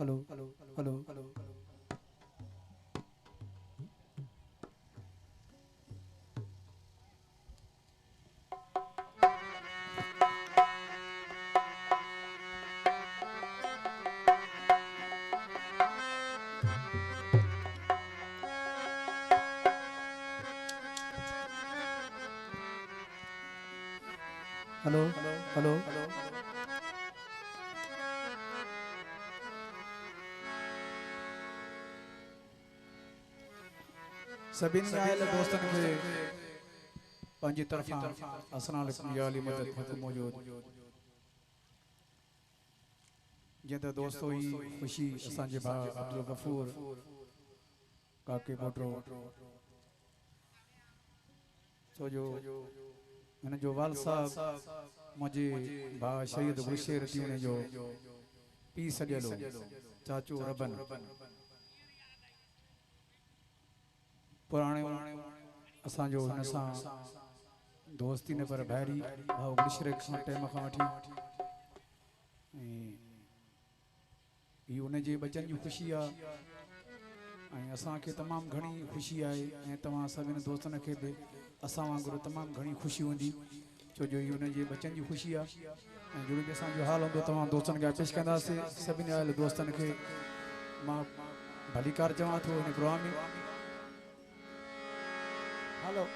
Hello hello hello hello सभी oil दोस्तन खे पंहिंजी तरफ़ां अस्सलाम वालेकुम या अली मदद हक़ मौजूद जीअं त दोस्तो ई ख़ुशी असांजे भाउ अब्दुल गफूर काके मोटरो छो जो हिन जो वाल साहब मुझे भाउ शहीद बुशेर तीवणे जो पी सॼियलो चाचू रबन पुराणे असांजो हिन सां दोस्ती न पर भाइरी भाउ मुशरक खां टाइम खां वठी हीअ उन जे बचन जी ख़ुशी आहे ऐं असांखे तमामु घणी ख़ुशी आहे ऐं तव्हां सभिनी दोस्तनि खे बि असां वांगुरु तमामु घणी ख़ुशी हूंदी छो जो हीअ उन जे बचन जी ख़ुशी आहे ऐं जो बि असांजो हाल हूंदो तव्हां दोस्तनि खे पेश कंदासीं सभिनी आयल दोस्तनि खे मां भलीकार चवां थो हिन प्रोग्राम में हेलो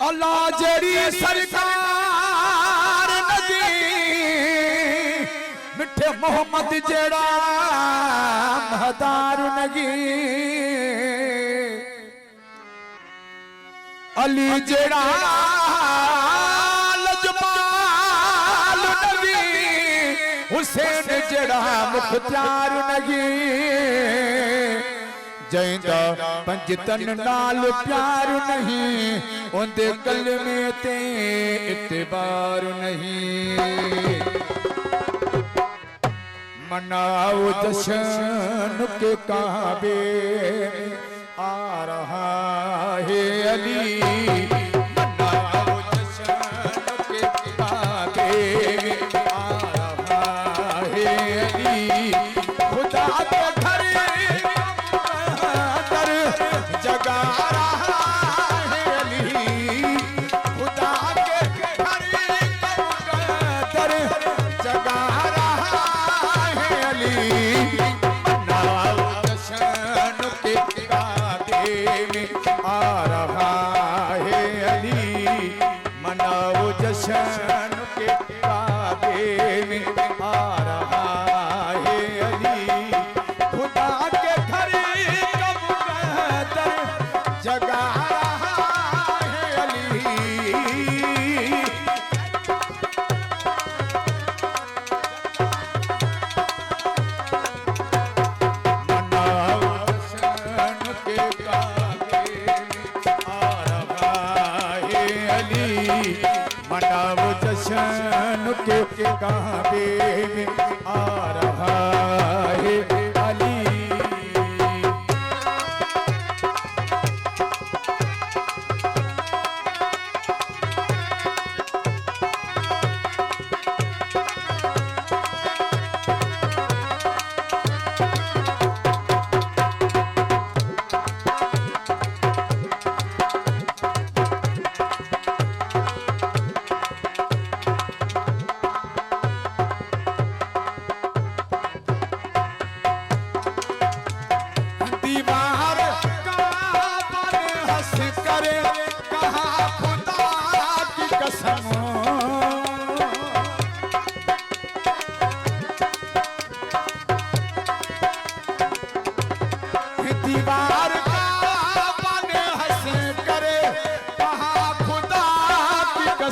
अल्लाह जड़ी सरकार नदी मिठे मोहम्मद जड़ा महदार नगी अली जड़ा लजमाल नगी हुसैन जड़ा मुख्तार नगी जैंदा पंजतन नाल प्यार नहीं उन्दे कलमे ते इतबार नहीं मनाओ जश्न के काबे आ रहा है अली मनाओ जश्न के काबे आ रहा है अली खुदा के घर जगा रहा है अली खुदा के घर कर जगा रहा है अली मनाओ जश्न के काबे में आ रहा है अली मनाओ जश्न के काबे में आ रहा है अली खुदा के घर जगा रहा है अली मनाओ जश्न के काबे आ रहा है अली मनाओ जश्न के काबे में आ रहा है अली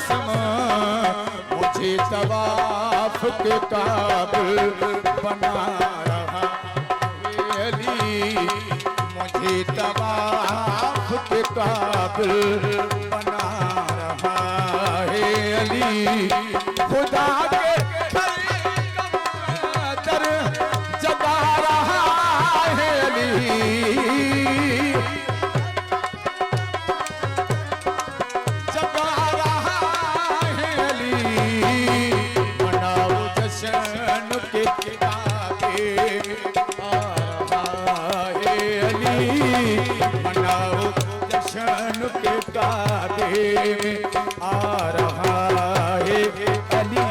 कसम मुझे तवाफ के काबिल बना रहा है अली, मुझे तवाफ के काबिल बना रहा है अली। खुदा के दर जगा रहा है अली, जगा रहा है अली। मनाओ जश्न के किताबे आ रहा है अली, मनाओ जश्न के किताबे आ रहा है अली।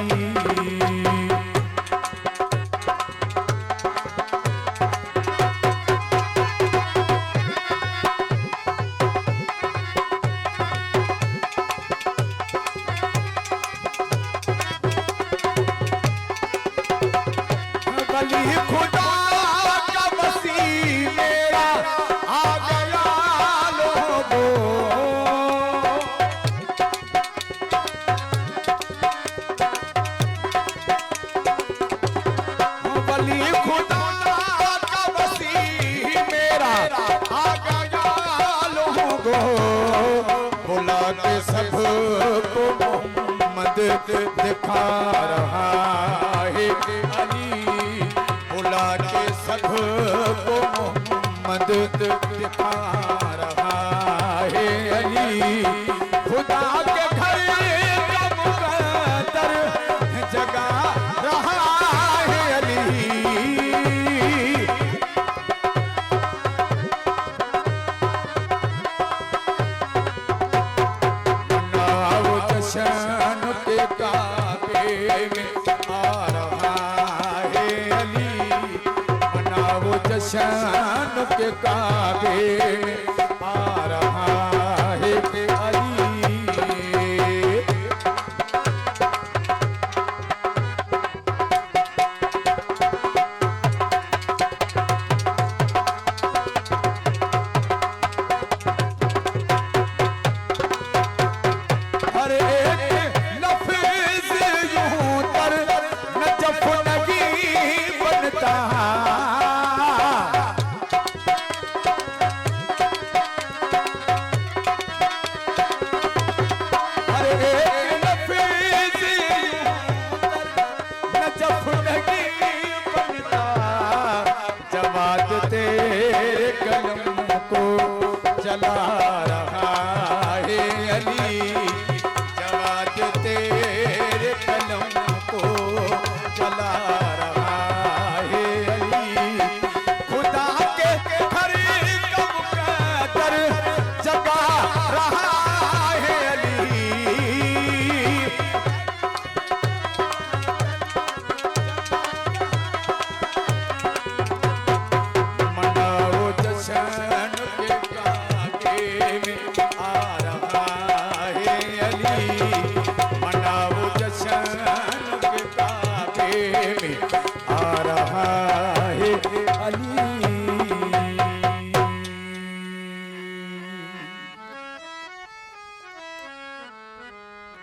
वली खुदा का वसी मेरा आ गया लोगों, वली खुदा का वसी मेरा आ गया लोगों। बुला के सबको मोहम्मद दिखा रहा है अली, बुला के सबको मोहम्मद दिखा रहा है अली। खुदा के घर का मुकद्दर जगा रहा है अली, मनाओ जश्न के काबे में आ रहा है अली, मनाओ जश्न के काबे में आ रहा है अली। हर एक लफ्ज़ यूं तर नजफ नहीं बनता, हर एक लफ्ज़ यूं नजफ नहीं बनता। जवाद तेरे कलम को जला रहा